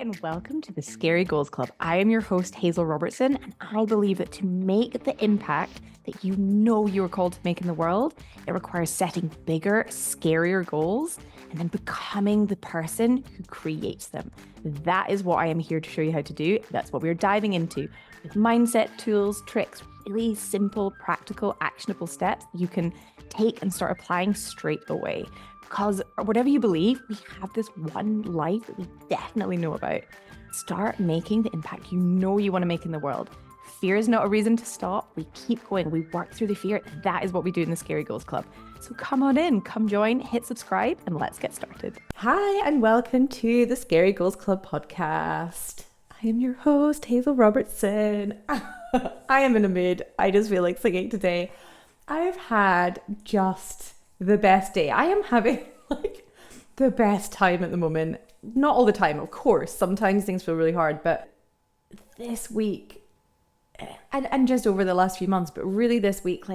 and welcome to the Scary Goals Club. I am your host, Hazel Robertson, and I believe that to make the impact that you know you are called to make in the world, it requires setting bigger, scarier goals and then becoming the person who creates them. That is what I am here to show you how to do. That's what we're diving into with mindset, tools, tricks, really simple, practical, actionable steps you can take and start applying straight away. Because whatever you believe, we have this one life that we definitely know about. Start making the impact you know you want to make in the world. Fear is not a reason to stop. We keep going. We work through the fear. That is what we do in the Scary Goals Club. So come on in, come join, hit subscribe, and let's get started. Hi, and welcome to the Scary Goals Club podcast. I am your host, Hazel Robertson. I am in a mood. I just feel like singing today. I've had just the best day. I am having the best time at the moment. Not all the time, of course. Sometimes things feel really hard, but this week and just over the last few months, but really this week,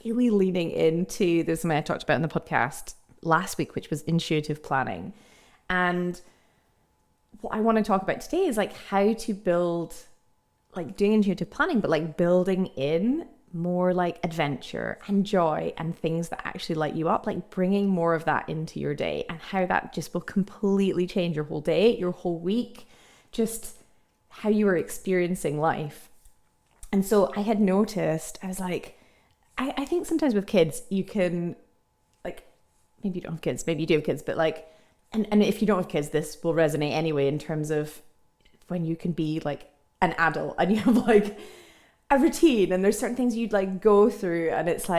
really leaning into this something I talked about in the podcast last week, which was intuitive planning. And what I want to talk about today is how to build, doing intuitive planning, but building in more adventure and joy and things that actually light you up, bringing more of that into your day, and how that just will completely change your whole day, your whole week, just how you are experiencing life. And so I had noticed, I was I think sometimes with kids, you can, maybe you don't have kids, maybe you do have kids, but and if you don't have kids, this will resonate anyway, in terms of when you can be an adult and you have a routine, and there's certain things you'd go through, and it's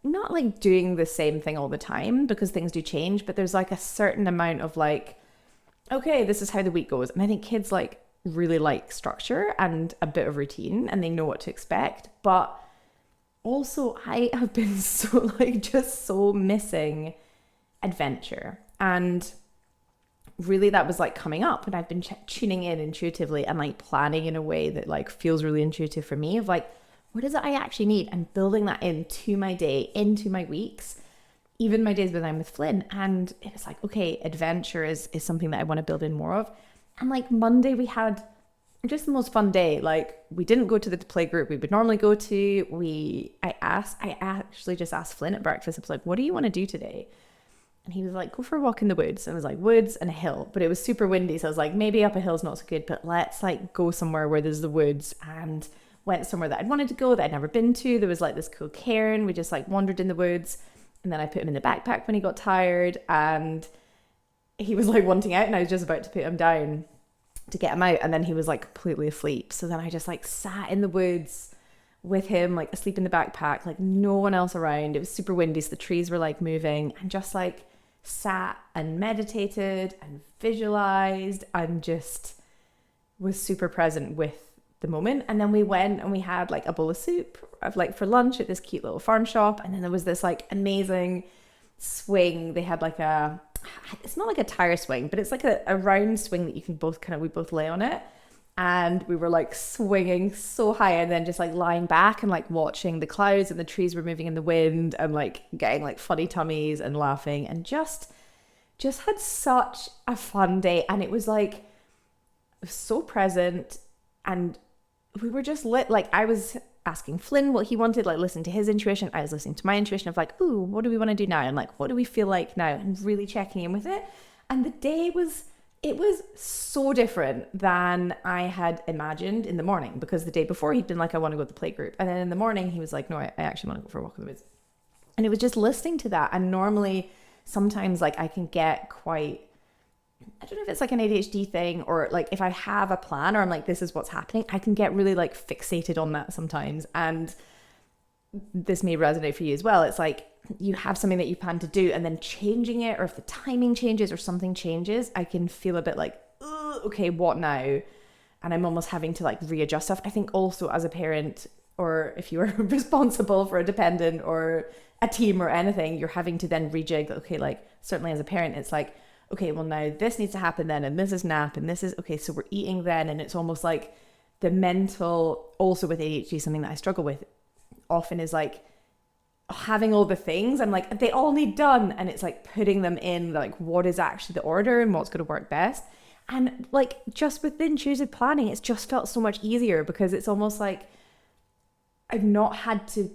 not doing the same thing all the time, because things do change, but there's a certain amount of okay, this is how the week goes. And I think kids really like structure and a bit of routine, and they know what to expect. But also I have been so just so missing adventure, and really that was coming up, and I've been tuning in intuitively and planning in a way that feels really intuitive for me, of what is it I actually need, and building that into my day, into my weeks, even my days when I'm with Flynn. And it was okay, adventure is something that I want to build in more of. And Monday we had just the most fun day. We didn't go to the play group we would normally go to. I actually just asked Flynn at breakfast, I was what do you want to do today? And he was go for a walk in the woods. And I was woods and a hill, but it was super windy. So I was maybe up a hill's not so good, but let's go somewhere where there's the woods. And went somewhere that I'd wanted to go, that I'd never been to. There was this cool cairn. We just wandered in the woods. And then I put him in the backpack when he got tired, and he was wanting out, and I was just about to put him down to get him out. And then he was completely asleep. So then I just sat in the woods with him, asleep in the backpack, no one else around. It was super windy, so the trees were moving, and just sat and meditated and visualized and just was super present with the moment. And then we went and we had a bowl of soup for lunch at this cute little farm shop. And then there was this amazing swing. They had it's not a tire swing, but it's a round swing that you can both we both lay on it. And we were swinging so high, and then just lying back and watching the clouds, and the trees were moving in the wind, and getting funny tummies and laughing, and just had such a fun day. And it was so present, and we were just lit. I was asking Flynn what he wanted, listening to his intuition. I was listening to my intuition of ooh, what do we want to do now? And what do we feel like now? And really checking in with it. And the day was so different than I had imagined in the morning, because the day before he'd been I want to go to the play group. And then in the morning he was no, I actually want to go for a walk in the woods. And it was just listening to that. And normally sometimes I can get quite, I don't know if it's an ADHD thing, or if I have a plan, or I'm this is what's happening, I can get really fixated on that sometimes. And this may resonate for you as well. It's you have something that you plan to do, and then changing it, or if the timing changes or something changes, I can feel a bit okay, what now? And I'm almost having to readjust stuff. I think also as a parent, or if you are responsible for a dependent or a team or anything, you're having to then rejig. Okay, certainly as a parent, it's okay, well now this needs to happen then, and this is nap, and this is, okay, so we're eating then. And it's almost the mental, also with ADHD, something that I struggle with often is having all the things, I'm they all need done, and it's putting them in what is actually the order and what's going to work best. And like just with the intuitive planning, it's just felt so much easier because it's almost like I've not had to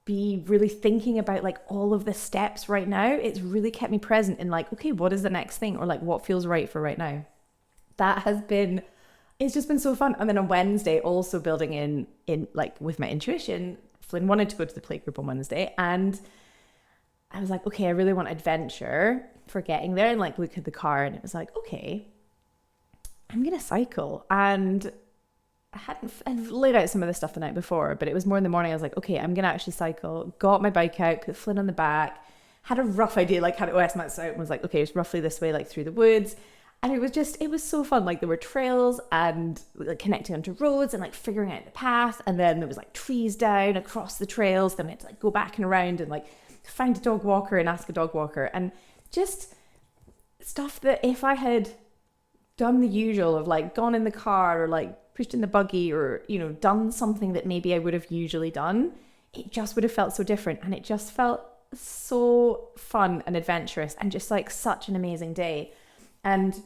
be really thinking about like all of the steps right now. It's really kept me present in like, okay, what is the next thing? Or like what feels right for right now? That has been, it's just been so fun. And then on Wednesday, also building in like with my intuition, Flynn wanted to go to the playgroup on Wednesday, and I was like, okay, I really want adventure for getting there, and like look at the car, and it was like, okay, I'm gonna cycle. And I'd laid out some of the stuff the night before, but it was more in the morning. I was like, okay, I'm gonna actually cycle. Got my bike out, put Flynn on the back, had a rough idea, like had it west maps out, and was like, okay, it's roughly this way, like through the woods. And it was so fun. Like there were trails and like connecting onto roads and like figuring out the path. And then there was like trees down across the trails. Then we had to like go back and around and like find a dog walker and ask a dog walker, and just stuff that if I had done the usual of like gone in the car or like pushed in the buggy or, you know, done something that maybe I would have usually done, it just would have felt so different. And it just felt so fun and adventurous and just like such an amazing day. And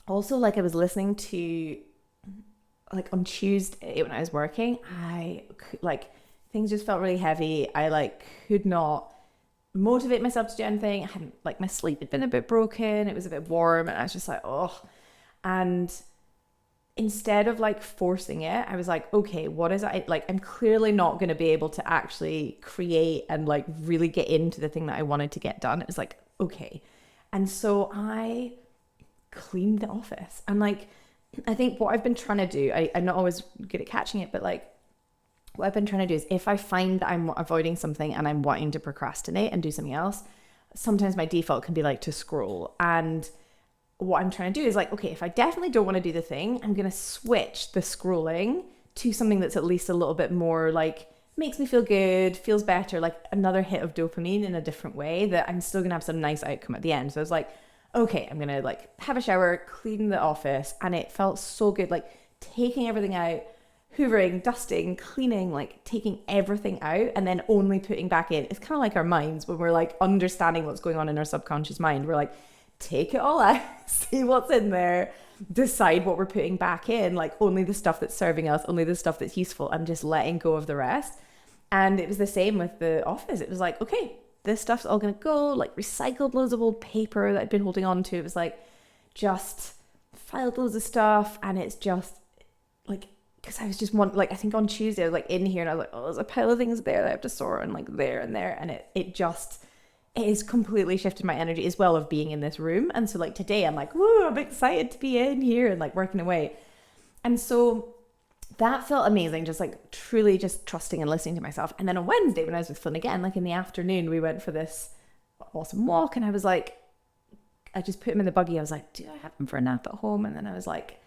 also like I was listening to like on Tuesday when I was working, I like things just felt really heavy. I like could not motivate myself to do anything. I hadn't, like my sleep had been a bit broken. It was a bit warm and I was just like, oh. And instead of like forcing it, I was like, okay, what is it? Like, I'm clearly not going to be able to actually create and like really get into the thing that I wanted to get done. It was like, okay. And so I cleaned the office. And like, I think what I've been trying to do, I'm not always good at catching it, but like what I've been trying to do is if I find that I'm avoiding something and I'm wanting to procrastinate and do something else, sometimes my default can be like to scroll. And what I'm trying to do is like, okay, if I definitely don't want to do the thing, I'm going to switch the scrolling to something that's at least a little bit more like makes me feel good, feels better, like another hit of dopamine in a different way that I'm still going to have some nice outcome at the end. So I was like, okay, I'm going to like have a shower, clean the office. And it felt so good, like taking everything out, hoovering, dusting, cleaning, like taking everything out and then only putting back in. It's kind of like our minds when we're like understanding what's going on in our subconscious mind. We're like, take it all out, see what's in there, decide what we're putting back in, like only the stuff that's serving us, only the stuff that's useful, and just letting go of the rest. And it was the same with the office. It was like, okay, this stuff's all gonna go, like recycled loads of old paper that I'd been holding on to. It was like just filed loads of stuff, and it's just like, because I was just like I think on Tuesday I was like in here and I was like, oh, there's a pile of things there that I have to sort, and like there and there, and it has completely shifted my energy as well of being in this room. And so like today I'm like, woo, I'm excited to be in here and like working away. And so that felt amazing, just like truly just trusting and listening to myself. And then on Wednesday when I was with Flynn again, like in the afternoon, we went for this awesome walk, and I was like, I just put him in the buggy. I was like, do I have him for a nap at home? And then I was like,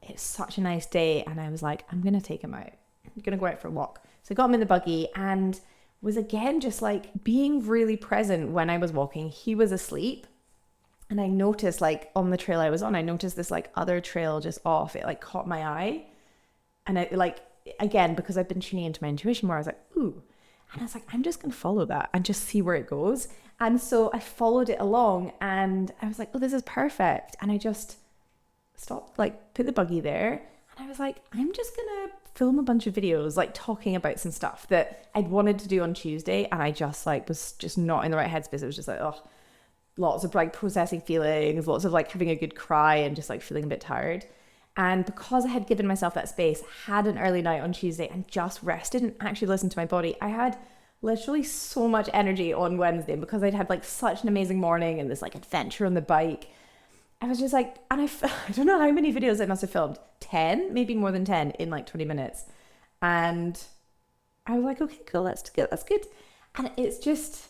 it's such a nice day, and I was like, I'm gonna take him out, I'm gonna go out for a walk. So I got him in the buggy and was again just like being really present when I was walking. He was asleep, and I noticed like on the trail I was on, I noticed this like other trail just off. It like caught my eye, and I like, again, because I've been tuning into my intuition more, I was like, ooh. And I was like, I'm just gonna follow that and just see where it goes. And so I followed it along, and I was like, oh, this is perfect. And I just stopped, like put the buggy there, and I was like, I'm just gonna film a bunch of videos like talking about some stuff that I'd wanted to do on Tuesday, and I just like was just not in the right headspace. It was just like, oh, lots of like processing feelings, lots of like having a good cry and just like feeling a bit tired. And because I had given myself that space, had an early night on Tuesday and just rested and actually listened to my body, I had literally so much energy on Wednesday because I'd had like such an amazing morning and this like adventure on the bike. I was just like, and I don't know how many videos I must have filmed, 10, maybe more than 10 in like 20 minutes. And I was like, okay, cool, that's good. And it's just,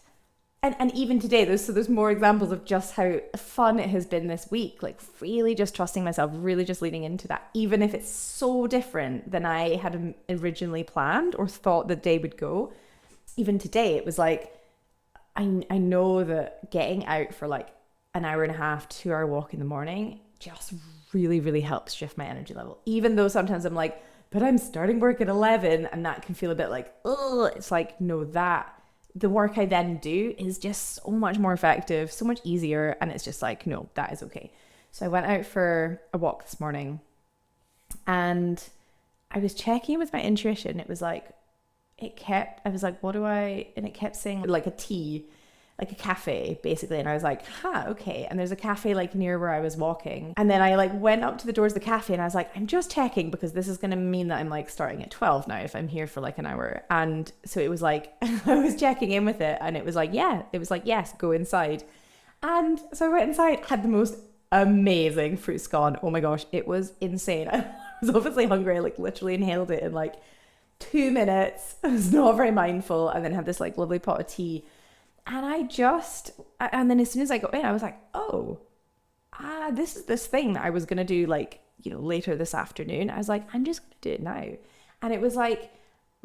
and even today, there's more examples of just how fun it has been this week, like really just trusting myself, really just leaning into that, even if it's so different than I had originally planned or thought the day would go. Even today, it was like, I know that getting out for like an hour and a half, 2-hour walk in the morning just really, really helps shift my energy level. Even though sometimes I'm like, but I'm starting work at 11, and that can feel a bit like, oh, it's like, no, that the work I then do is just so much more effective, so much easier. And it's just like, no, that is okay. So I went out for a walk this morning and I was checking with my intuition. It was like, I was like, and it kept saying like a tea, like a cafe basically. And I was like, okay. And there's a cafe like near where I was walking. And then I like went up to the doors of the cafe and I was like, I'm just checking because this is going to mean that I'm like starting at 12 now if I'm here for like an hour. And so it was like, I was checking in with it and it was like, yes, go inside. And so I went inside, had the most amazing fruit scone. Oh my gosh, it was insane. I was obviously hungry. I like literally inhaled it in like 2 minutes. I was not very mindful and then had this like lovely pot of tea. And then as soon as I got in, I was like, this is this thing that I was going to do like, later this afternoon. I was like, I'm just going to do it now. And it was like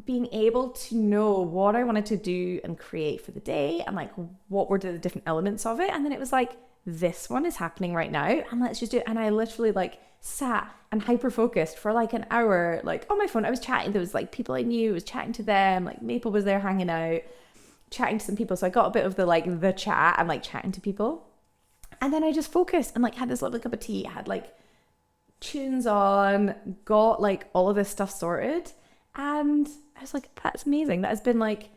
being able to know what I wanted to do and create for the day and like what were the different elements of it. And then it was like, this one is happening right now and let's just do it. And I literally like sat and hyper focused for like an hour, like on my phone. I was chatting. There was like people I knew, I was chatting to them, like Maple was there hanging out, chatting to some people. So I got a bit of the chat and like chatting to people. And then I just focused and like had this lovely cup of tea, had like tunes on, got like all of this stuff sorted. And I was like, that's amazing. That has been like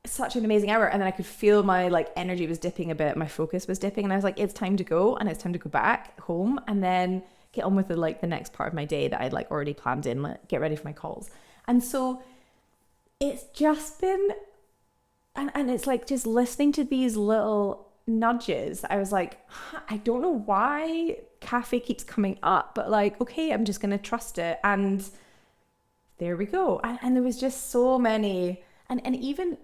such an amazing hour. And then I could feel my like energy was dipping a bit. My focus was dipping. And I was like, it's time to go. And it's time to go back home and then get on with the next part of my day that I'd like already planned in, like get ready for my calls. And so it's just been, and it's like just listening to these little nudges. I was like, I don't know why cafe keeps coming up, but like, okay, I'm just going to trust it. And there we go. And there was just so many, and even,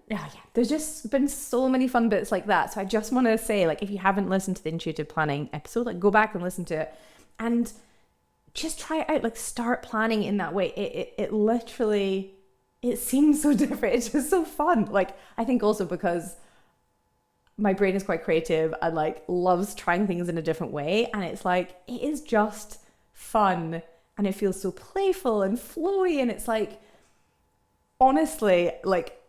there's just been so many fun bits like that. So I just want to say, like, if you haven't listened to the intuitive planning episode, like go back and listen to it and just try it out. Like start planning in that way. It literally, it seems so different. It's just so fun. Like, I think also because my brain is quite creative and like loves trying things in a different way. And it's like, it is just fun and it feels so playful and flowy. And it's like, honestly, like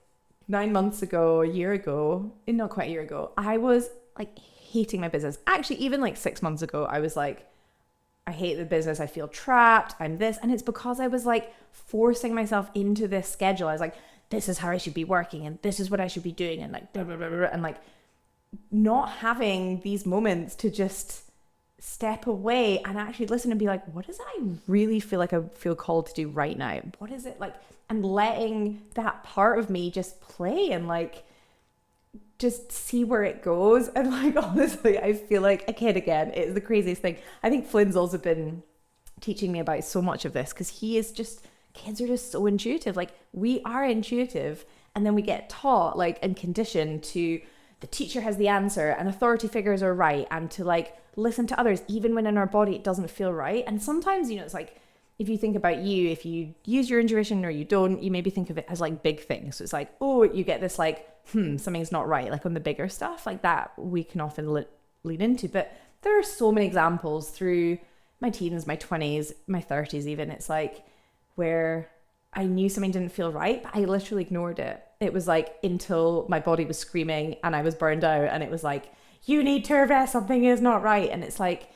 9 months ago, a year ago, not quite a year ago, I was like hating my business. Actually, even like 6 months ago, I was like, I hate the business. I feel trapped. I'm this. And it's because I was like forcing myself into this schedule. I was like, this is how I should be working and this is what I should be doing. And like, blah, blah, blah, blah, and like not having these moments to just step away and actually listen and be like, what does I really feel like I feel called to do right now? What is it like? And letting that part of me just play and like, just see where it goes. And like, honestly, I feel like a kid again. It's the craziest thing. I think Flynn's also been teaching me about so much of this because he is just, kids are just so intuitive. Like we are intuitive and then we get taught like and conditioned to the teacher has the answer and authority figures are right and to like listen to others even when in our body it doesn't feel right. And sometimes, it's like, if you think about you, if you use your intuition or you don't, you maybe think of it as like big things. So it's like, oh, you get this like, something's not right. Like on the bigger stuff like that, we can often lean into. But there are so many examples through my teens, my 20s, my 30s even. It's like where I knew something didn't feel right, but I literally ignored it. It was like until my body was screaming and I was burned out and it was like, you need to rest, something is not right. And it's like,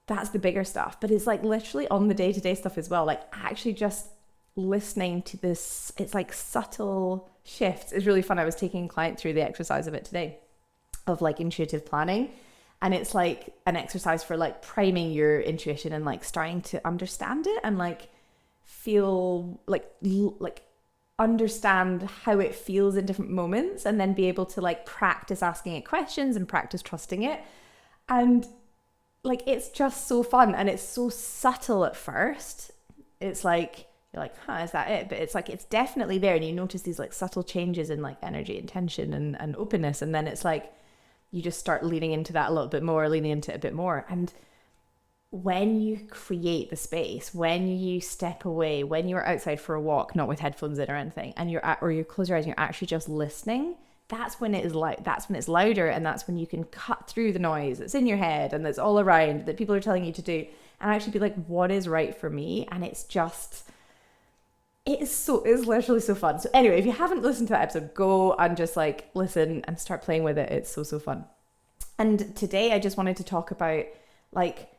that's the bigger stuff. But it's like literally on the day-to-day stuff as well. Like actually just listening to this, it's like subtle shifts. It's really fun. I was taking a client through the exercise of it today of like intuitive planning. And it's like an exercise for like priming your intuition and like starting to understand it and like feel like understand how it feels in different moments and then be able to like practice asking it questions and practice trusting it. And like, it's just so fun and it's so subtle at first. It's like, you're like, is that it? But it's like, it's definitely there. And you notice these like subtle changes in like energy and tension and openness. And then it's like, you just start leaning into that a little bit more, leaning into it a bit more. And when you create the space, when you step away, when you're outside for a walk, not with headphones in or anything, and or you close your eyes and you're actually just listening, that's when it is that's when it's louder, and that's when you can cut through the noise that's in your head and that's all around that people are telling you to do, and actually be like, what is right for me? And it's literally so fun. So anyway, if you haven't listened to that episode, go and just like listen and start playing with it. It's so fun. And today I just wanted to talk about like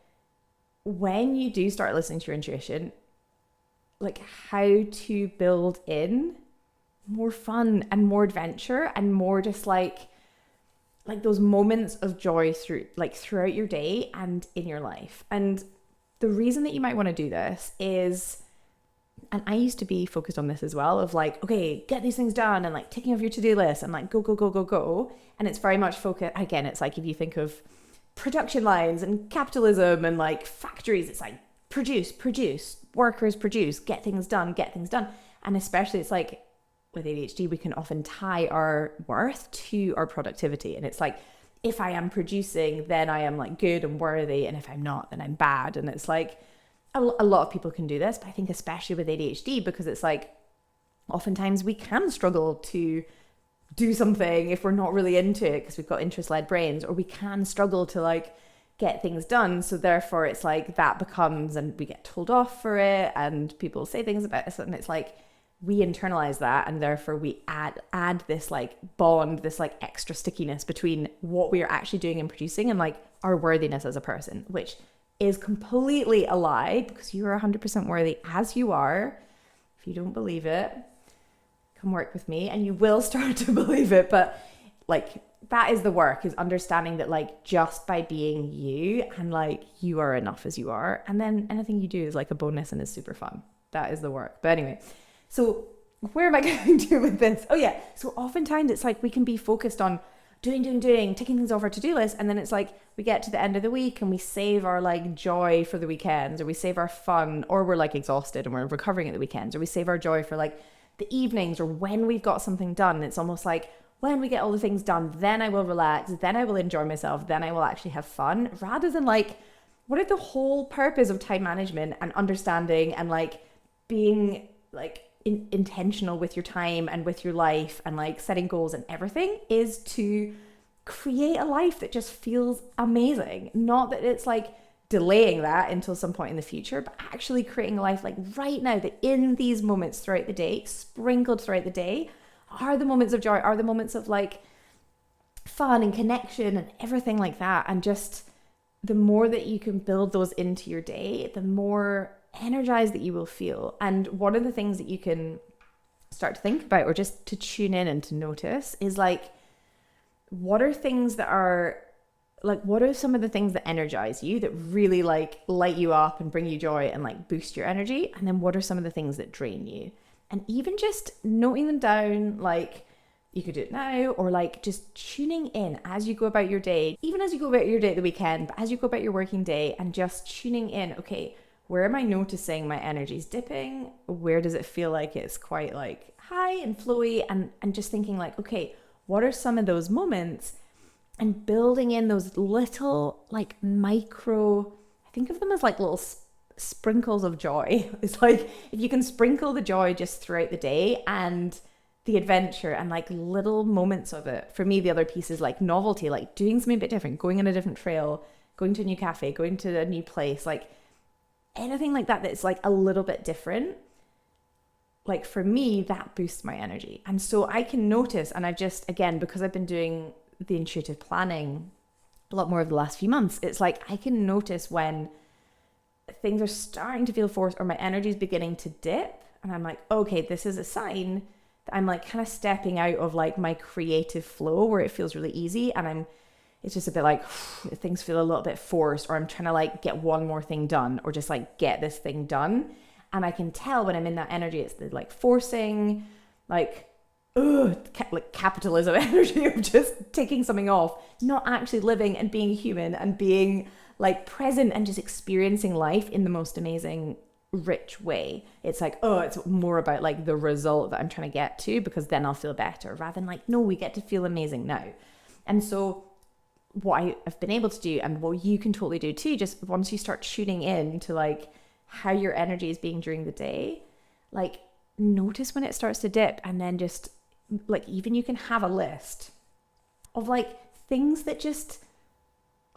when you do start listening to your intuition, like how to build in more fun and more adventure and more just like those moments of joy throughout your day and in your life. And the reason that you might want to do this is, and I used to be focused on this as well, of like, okay, get these things done and like ticking off your to-do list and like go, go, go, go, go. And it's very much focused, again, it's like if you think of production lines and capitalism and like factories, it's like produce, workers produce, get things done. And especially it's like with ADHD, we can often tie our worth to our productivity. And it's like, if I am producing, then I am like good and worthy. And if I'm not, then I'm bad. And it's like, a lot of people can do this, but I think especially with ADHD, because it's like, oftentimes we can struggle to do something if we're not really into it because we've got interest-led brains, or we can struggle to like get things done. So therefore it's like that becomes, and we get told off for it and people say things about us, and it's like, we internalize that, and therefore we add this like bond, this like extra stickiness between what we are actually doing and producing and like our worthiness as a person, which is completely a lie, because you are 100% worthy as you are. If you don't believe it, come work with me and you will start to believe it. But like that is the work, is understanding that like just by being you and like you are enough as you are, and then anything you do is like a bonus and is super fun. That is the work. But anyway, so where am I going to with this? Oh yeah. So oftentimes it's like we can be focused on doing, ticking things off our to-do list. And then it's like we get to the end of the week and we save our like joy for the weekends, or we save our fun, or we're like exhausted and we're recovering at the weekends, or we save our joy for like the evenings, or when we've got something done. It's almost like when we get all the things done, then I will relax, then I will enjoy myself, then I will actually have fun, rather than like, what is the whole purpose of time management and understanding and like being like intentional with your time and with your life and like setting goals and everything, is to create a life that just feels amazing. Not that it's like delaying that until some point in the future, but actually creating a life like right now, that in these moments throughout the day, sprinkled throughout the day, are the moments of joy, are the moments of like fun and connection and everything like that. And just the more that you can build those into your day, the more energized that you will feel. And one of the things that you can start to think about, or just to tune in and to notice, is like, what are things that are like, what are some of the things that energize you, that really like light you up and bring you joy and like boost your energy? And then what are some of the things that drain you? And even just noting them down, like you could do it now, or like just tuning in as you go about your day, even as you go about your day at the weekend, but as you go about your working day, and just tuning in, okay, where am I noticing my energy's dipping? Where does it feel like it's quite like high and flowy? And just thinking like, okay, what are some of those moments? And building in those little like micro, I think of them as like little sprinkles of joy. It's like if you can sprinkle the joy just throughout the day and the adventure and like little moments of it. For me, the other piece is like novelty, like doing something a bit different, going on a different trail, going to a new cafe, going to a new place, like anything like that that's like a little bit different. Like for me, that boosts my energy. And so I can notice, and I've just, again, because I've been doing the intuitive planning a lot more over the last few months, it's like I can notice when things are starting to feel forced or my energy is beginning to dip, and I'm like, okay, this is a sign that I'm like kind of stepping out of like my creative flow where it feels really easy, and it's just a bit like things feel a little bit forced, or I'm trying to like get one more thing done, or just like get this thing done. And I can tell when I'm in that energy, it's the like forcing, like capitalism energy of just taking something off, not actually living and being human and being like present and just experiencing life in the most amazing, rich way. It's like, oh, it's more about like the result that I'm trying to get to, because then I'll feel better, rather than like, no, we get to feel amazing now. And so what I have been able to do, and what you can totally do too, just once you start tuning in to like how your energy is being during the day, like notice when it starts to dip, and then just like, even you can have a list of like things that just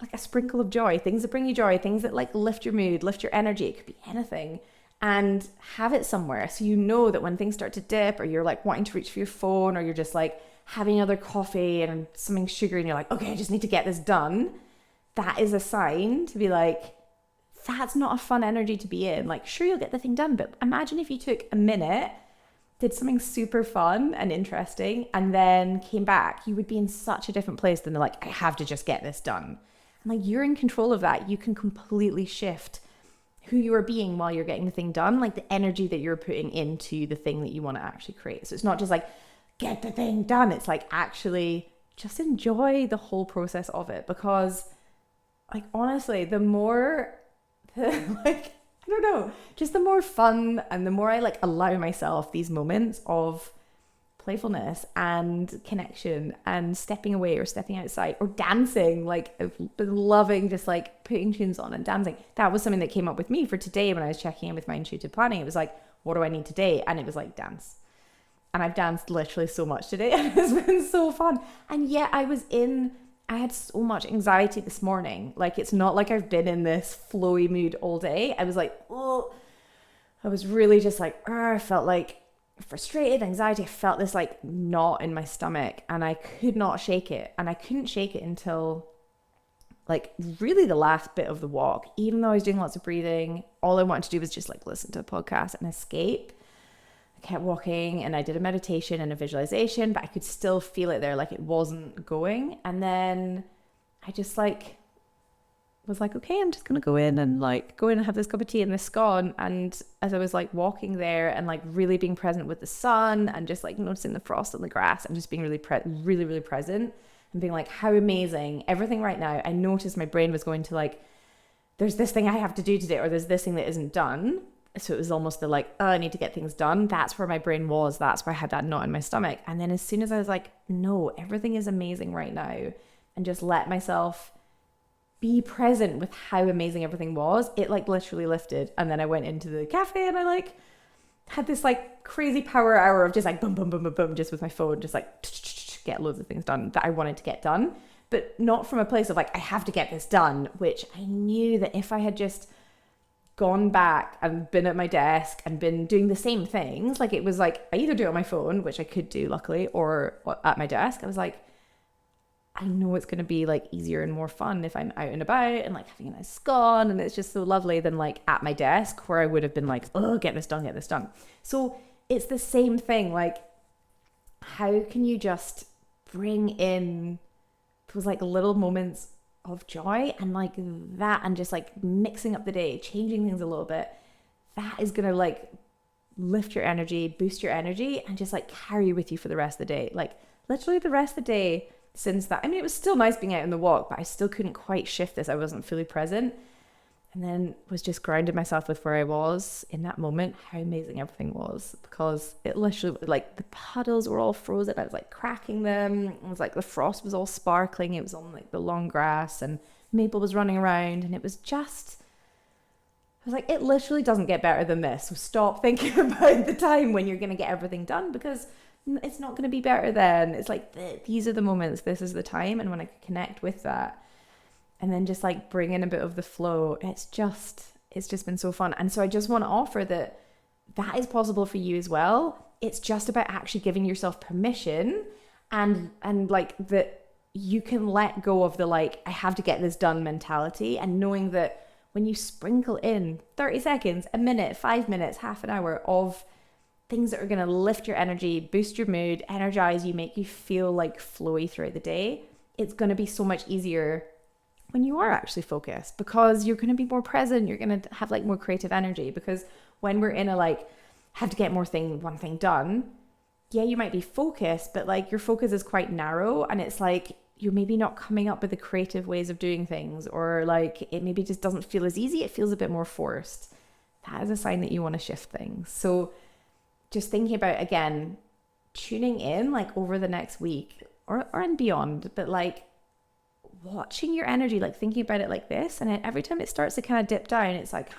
like a sprinkle of joy, things that bring you joy, things that like lift your mood, lift your energy. It could be anything, and have it somewhere. So you know that when things start to dip, or you're like wanting to reach for your phone, or you're just like having another coffee and something sugary and you're like, okay, I just need to get this done, that is a sign to be like, that's not a fun energy to be in. Like, sure, you'll get the thing done, but imagine if you took a minute, did something super fun and interesting, and then came back, you would be in such a different place than like, I have to just get this done. And like, you're in control of that. You can completely shift who you are being while you're getting the thing done, like the energy that you're putting into the thing that you want to actually create. So it's not just like, get the thing done. It's like, actually just enjoy the whole process of it. Because like, honestly, the more like, I don't know, just the more fun and the more I like allow myself these moments of playfulness and connection and stepping away or stepping outside or dancing. Like, I've been loving just like putting tunes on and dancing. That was something that came up with me for today when I was checking in with my intuitive planning. It was like, what do I need today? And it was like, dance. And I've danced literally so much today and it's been so fun. And yet I had so much anxiety this morning. Like, it's not like I've been in this flowy mood all day. I was like, oh, I was really just like, I felt like frustrated, anxiety. I felt this like knot in my stomach and I could not shake it. And I couldn't shake it until like really the last bit of the walk. Even though I was doing lots of breathing, all I wanted to do was just like listen to a podcast and escape. I kept walking and I did a meditation and a visualization, but I could still feel it there, like it wasn't going. And then I just like was like, okay, I'm just gonna go in and have this cup of tea and this scone. And as I was like walking there and like really being present with the sun and just like noticing the frost on the grass and just being really really present and being like, how amazing everything right now. I noticed my brain was going to like, there's this thing I have to do today, or there's this thing that isn't done. So it was almost the like, oh, I need to get things done. That's where my brain was. That's where I had that knot in my stomach. And then as soon as I was like, no, everything is amazing right now, and just let myself be present with how amazing everything was, it like literally lifted. And then I went into the cafe and I like had this like crazy power hour of just like boom, boom, boom, boom, boom, just with my phone, just like get loads of things done that I wanted to get done, but not from a place of like, I have to get this done, which I knew that if I had just gone back and been at my desk and been doing the same things, like it was like I either do it on my phone, which I could do luckily, or at my desk, I was like, I know it's going to be like easier and more fun if I'm out and about and like having a nice scone and it's just so lovely than like at my desk where I would have been like, oh, get this done. So it's the same thing. Like, how can you just bring in those like little moments of joy and like that, and just like mixing up the day, changing things a little bit, that is gonna like lift your energy, boost your energy, and just like carry you with you for the rest of the day. Like literally the rest of the day since that, I mean, it was still nice being out in the walk, but I still couldn't quite shift this. I wasn't fully present, and then was just grounded myself with where I was in that moment, how amazing everything was, because it literally, like the puddles were all frozen. I was like cracking them. It was like the frost was all sparkling. It was on like the long grass and Maple was running around, and it was just, I was like, it literally doesn't get better than this. So stop thinking about the time when you're going to get everything done, because it's not going to be better then. It's like, these are the moments, this is the time. And when I connect with that, and then just like bring in a bit of the flow, it's just been so fun. And so I just want to offer that is possible for you as well. It's just about actually giving yourself permission and like that you can let go of the like, I have to get this done mentality, and knowing that when you sprinkle in 30 seconds, a minute, 5 minutes, half an hour of things that are going to lift your energy, boost your mood, energize you, make you feel like flowy throughout the day, it's going to be so much easier when you are actually focused, because you're going to be more present. You're going to have like more creative energy, because when we're in a like, have to get one thing done, yeah, you might be focused, but like your focus is quite narrow, and it's like you're maybe not coming up with the creative ways of doing things, or like it maybe just doesn't feel as easy. It feels a bit more forced. That is a sign that you want to shift things. So just thinking about, again, tuning in like over the next week or and beyond, but like watching your energy, like thinking about it like this, and then every time it starts to kind of dip down, it's like,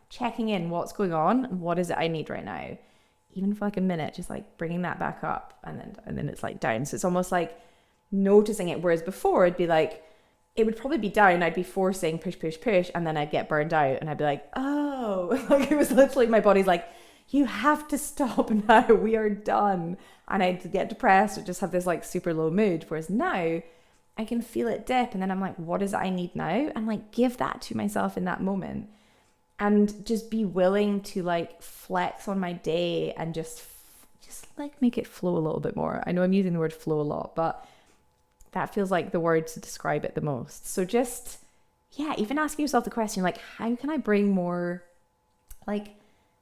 checking in, what's going on and what is it I need right now, even for like a minute, just like bringing that back up, and then it's like down. So it's almost like noticing it, whereas before it'd be like, it would probably be down, I'd be forcing push, and then I'd get burned out and I'd be like, oh, like it was literally my body's like, you have to stop now, we are done. And I'd get depressed or just have this like super low mood. Whereas now I can feel it dip. And then I'm like, what is it I need now? And like, give that to myself in that moment. And just be willing to like flex on my day and just like make it flow a little bit more. I know I'm using the word flow a lot, but that feels like the word to describe it the most. So just, yeah, even asking yourself the question, like, how can I bring more like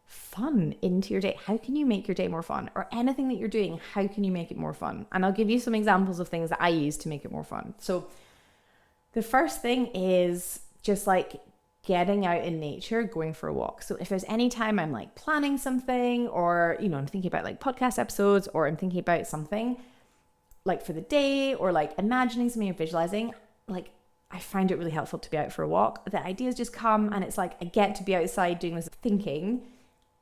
fun into your day? How can you make your day more fun? Or anything that you're doing, how can you make it more fun? And I'll give you some examples of things that I use to make it more fun. So the first thing is just like getting out in nature, going for a walk. So if there's any time I'm like planning something, or, you know, I'm thinking about like podcast episodes, or I'm thinking about something like for the day, or like imagining something or visualizing, like I find it really helpful to be out for a walk. The ideas just come, and it's like I get to be outside doing this thinking,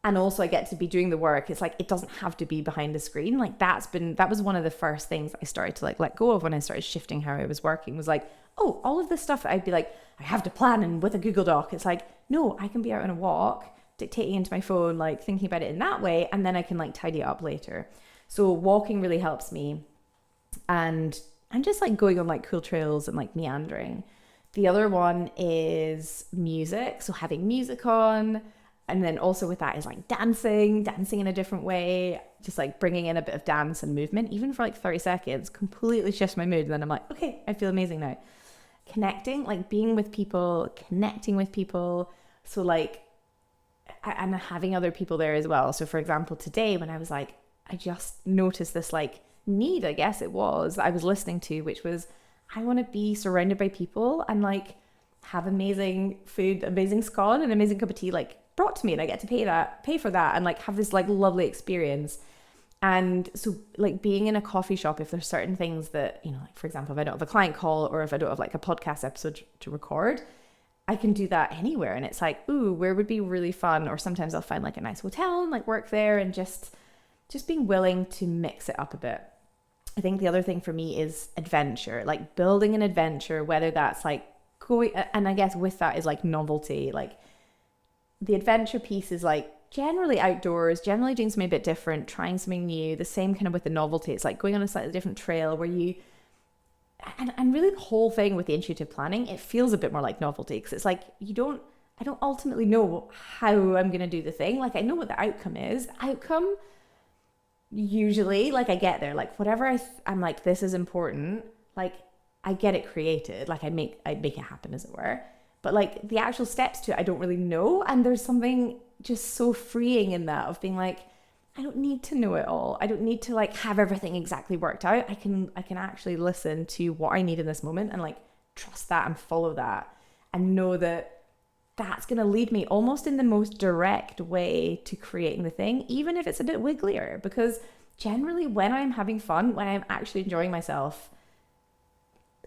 and also I get to be doing the work. It's like it doesn't have to be behind a screen. Like that was one of the first things I started to like let go of when I started shifting how I was working, was like, oh, all of this stuff I'd be like, I have to plan and with a Google Doc. It's like, no, I can be out on a walk, dictating into my phone, like thinking about it in that way, and then I can like tidy it up later. So walking really helps me. And just like going on like cool trails and like meandering. The other one is music. So having music on. And then also with that is like dancing in a different way, just like bringing in a bit of dance and movement, even for like 30 seconds, completely shifts my mood. And then I'm like, okay, I feel amazing now. Connecting, like being with people, connecting with people. So like, and having other people there as well. So for example, today when I was like, I just noticed this like need, I guess it was, that I was listening to, which was, I want to be surrounded by people and like have amazing food, amazing scone and amazing cup of tea, like brought to me, and I get to pay for that and like have this like lovely experience. And so like being in a coffee shop, if there's certain things that, you know, like for example, if I don't have a client call, or if I don't have like a podcast episode to record, I can do that anywhere. And it's like, ooh, where would be really fun? Or sometimes I'll find like a nice hotel and like work there, and just being willing to mix it up a bit. I think the other thing for me is adventure, like building an adventure, whether that's like going, and I guess with that is like novelty. Like the adventure piece is like generally outdoors, generally doing something a bit different, trying something new. The same kind of with the novelty. It's like going on a slightly different trail where you, and really the whole thing with the intuitive planning, it feels a bit more like novelty, because it's like I don't ultimately know how I'm going to do the thing. Like I know what the outcome is. The outcome, usually, like I get there, like whatever I'm like, this is important. Like I get it created. Like I make it happen, as it were. But like the actual steps to it, I don't really know. And there's something just so freeing in that, of being like, I don't need to know it all. I don't need to like have everything exactly worked out. I can actually listen to what I need in this moment, and like trust that and follow that, and know that that's going to lead me almost in the most direct way to creating the thing, even if it's a bit wigglier. Because generally when I'm having fun, when I'm actually enjoying myself,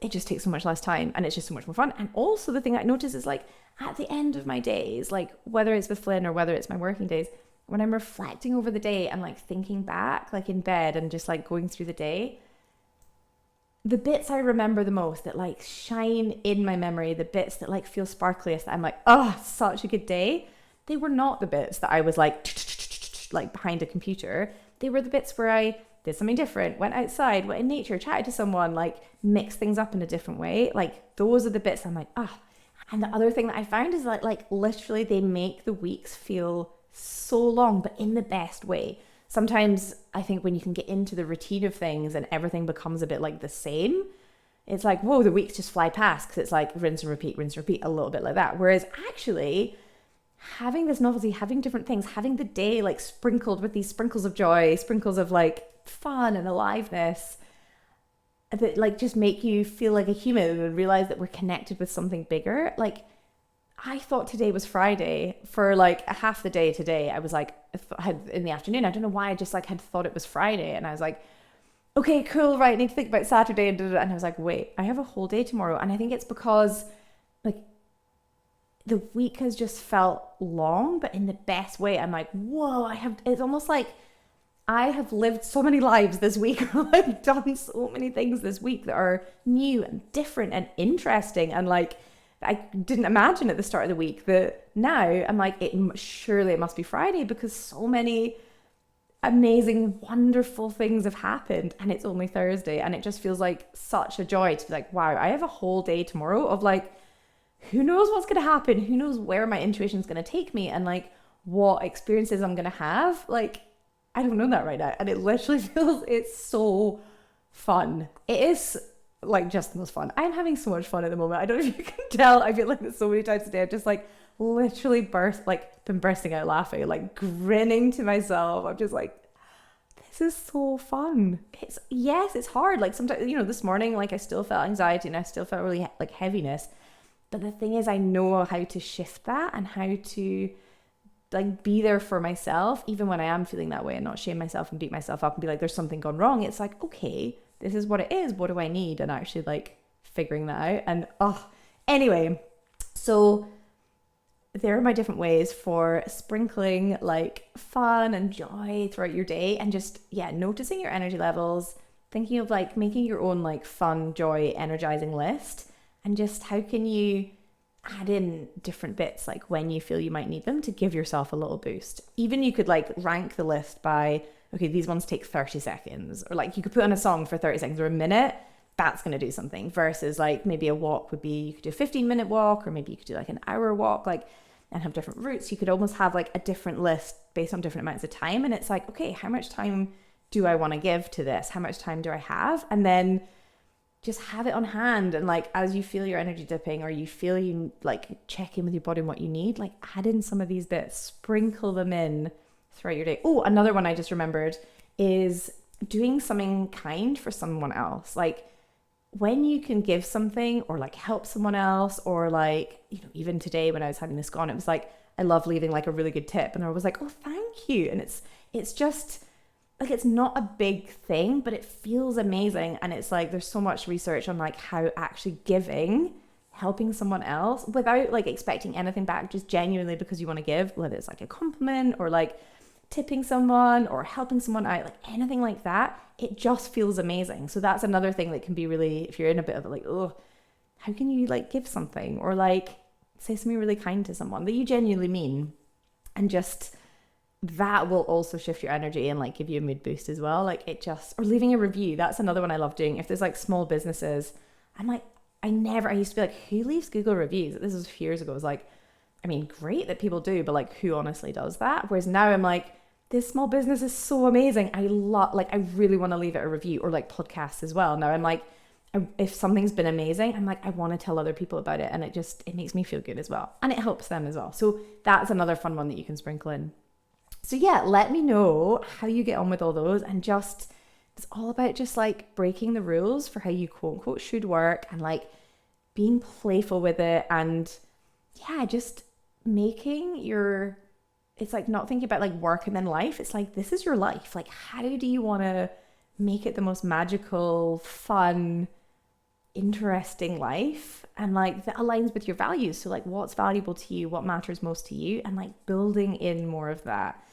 it just takes so much less time, and it's just so much more fun. And also the thing I notice is like at the end of my days, like whether it's with Flynn or whether it's my working days, when I'm reflecting over the day and like thinking back, like in bed and just like going through the day, the bits I remember the most, that like shine in my memory, the bits that like feel sparkliest, that I'm like, oh, such a good day, they were not the bits that I was like behind a computer. They were the bits where I did something different, went outside, went in nature, chatted to someone, like mixed things up in a different way. Like those are the bits I'm like, ah. And the other thing that I found is that like literally they make the weeks feel so long, but in the best way. Sometimes I think when you can get into the routine of things and everything becomes a bit like the same, it's like, whoa, the weeks just fly past, because it's like rinse and repeat, a little bit like that. Whereas actually having this novelty, having different things, having the day like sprinkled with these sprinkles of joy, sprinkles of like fun and aliveness, that like just make you feel like a human and realize that we're connected with something bigger. Like I thought today was Friday for like a half the day today. I was like, in the afternoon, I don't know why, I just like had thought it was Friday, and I was like, okay, cool, right, I need to think about Saturday, and I was like, wait, I have a whole day tomorrow. And I think it's because like the week has just felt long, but in the best way. I'm like, whoa, it's almost like I have lived so many lives this week. I've done so many things this week that are new and different and interesting, and like I didn't imagine at the start of the week, that now I'm like, surely it must be Friday, because so many amazing, wonderful things have happened and it's only Thursday, and it just feels like such a joy to be like, wow, I have a whole day tomorrow of like, who knows what's going to happen? Who knows where my intuition is going to take me and like what experiences I'm going to have? Like, I don't know that right now. And it literally feels, it's so fun. It is like just the most fun. I'm having so much fun at the moment. I don't know if you can tell. I feel like this so many times today. I've just like literally been bursting out laughing, like grinning to myself. I'm just like, this is so fun. It's hard. Like sometimes, this morning, like I still felt anxiety and I still felt really like heaviness. But the thing is, I know how to shift that and how to like be there for myself, even when I am feeling that way, and not shame myself and beat myself up and be like, there's something gone wrong. It's like, okay, this is what it is. What do I need? And actually like figuring that out. And anyway, so there are my different ways for sprinkling like fun and joy throughout your day, and just, noticing your energy levels, thinking of like making your own like fun, joy, energizing list, and just how can you add in different bits like when you feel you might need them to give yourself a little boost. Even you could like rank the list by, okay, these ones take 30 seconds, or like you could put on a song for 30 seconds or a minute. That's going to do something, versus like maybe a walk would be, you could do a 15-minute walk, or maybe you could do like an hour walk, like, and have different routes. You could almost have like a different list based on different amounts of time. And it's like, okay, how much time do I want to give to this? How much time do I have? And then just have it on hand. And like, as you feel your energy dipping, or you feel you like check in with your body and what you need, like add in some of these bits, sprinkle them in throughout your day. Oh, another one I just remembered is doing something kind for someone else. Like when you can give something or like help someone else, or like, even today when I was having this gone, it was like, I love leaving like a really good tip. And I was like, oh, thank you. And it's just like, it's not a big thing, but it feels amazing. And it's like, there's so much research on like how actually giving, helping someone else without like expecting anything back, just genuinely because you want to give, whether it's like a compliment or like tipping someone or helping someone out, like anything like that, it just feels amazing. So that's another thing that can be really, if you're in a bit of a like, oh, how can you like give something or like say something really kind to someone that you genuinely mean, and just that will also shift your energy and like give you a mood boost as well. Like it just, or leaving a review, that's another one I love doing. If there's like small businesses, I'm like, I used to be like, who leaves Google reviews? This was a few years ago. It was like, I mean, great that people do, but like who honestly does that? Whereas now I'm like, this small business is so amazing. I really want to leave it a review, or like podcasts as well. Now I'm like, if something's been amazing, I'm like, I want to tell other people about it. And it makes me feel good as well. And it helps them as well. So that's another fun one that you can sprinkle in. So yeah, let me know how you get on with all those, and just, it's all about just like breaking the rules for how you quote unquote should work, and like being playful with it, and just making it's like not thinking about like work and then life. It's like, this is your life. Like, how do you want to make it the most magical, fun, interesting life, and like that aligns with your values? So like, what's valuable to you, what matters most to you, and like building in more of that.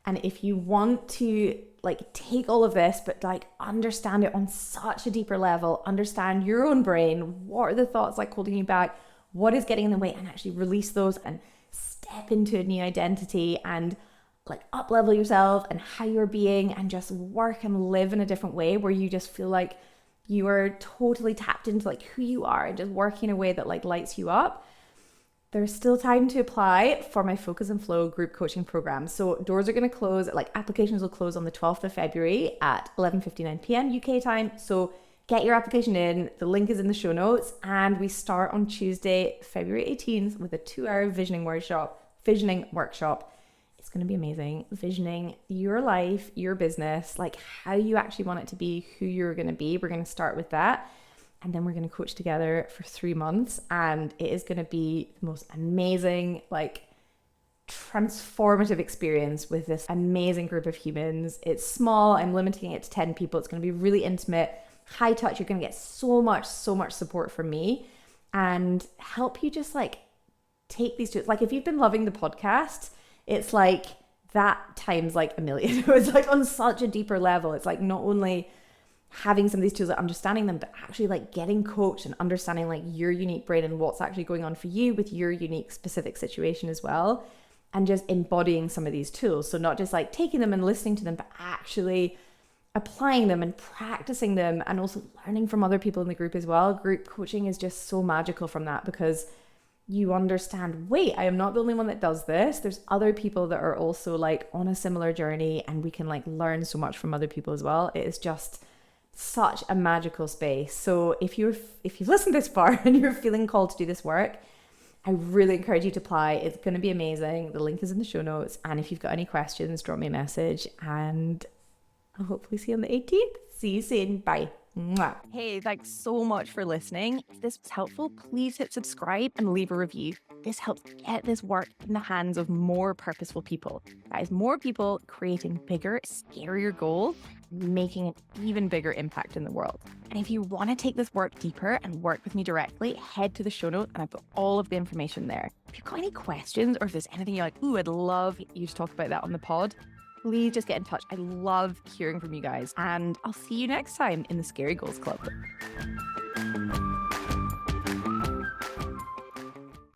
And if you want to like take all of this, but like understand it on such a deeper level, understand your own brain, what are the thoughts like holding you back, what is getting in the way, and actually release those and step into a new identity and like up level yourself and how you're being, and just work and live in a different way where you just feel like you are totally tapped into like who you are and just working in a way that like lights you up. There's still time to apply for my Focus and Flow group coaching program. So doors are going to close, like applications will close on the 12th of February at 11:59 p.m. UK time. So get your application in. The link is in the show notes. And we start on Tuesday, February 18th with a 2-hour visioning workshop. It's going to be amazing. Visioning your life, your business, like how you actually want it to be, who you're going to be. We're going to start with that. And then we're going to coach together for 3 months. And it is going to be the most amazing, like transformative experience with this amazing group of humans. It's small. I'm limiting it to 10 people. It's going to be really intimate, high touch. You're going to get so much support from me, and help you just like take these tools. Like if you've been loving the podcast, it's like that times like a million. It's like on such a deeper level. It's like not only having some of these tools, like understanding them, but actually like getting coached and understanding like your unique brain and what's actually going on for you with your unique specific situation as well. and just embodying some of these tools. So not just like taking them and listening to them, but actually applying them and practicing them, and also learning from other people in the group as well. Group coaching is just so magical from that, because you understand, wait, I am not the only one that does this. There's other people that are also like on a similar journey, and we can like learn so much from other people as well. It is just such a magical space. So if you've listened this far and you're feeling called to do this work, I really encourage you to apply. It's going to be amazing. The link is in the show notes. And if you've got any questions, drop me a message, and I'll hopefully see you on the 18th. See you soon. Bye. Mwah. Hey, thanks so much for listening. If this was helpful, please hit subscribe and leave a review. This helps get this work in the hands of more purposeful people. That is, more people creating bigger, scarier goals, making an even bigger impact in the world. And if you want to take this work deeper and work with me directly, head to the show notes and I've got all of the information there. If you've got any questions, or if there's anything you're like, ooh, I'd love you to talk about that on the pod, please just get in touch. I love hearing from you guys. And I'll see you next time in the Scary Goals Club.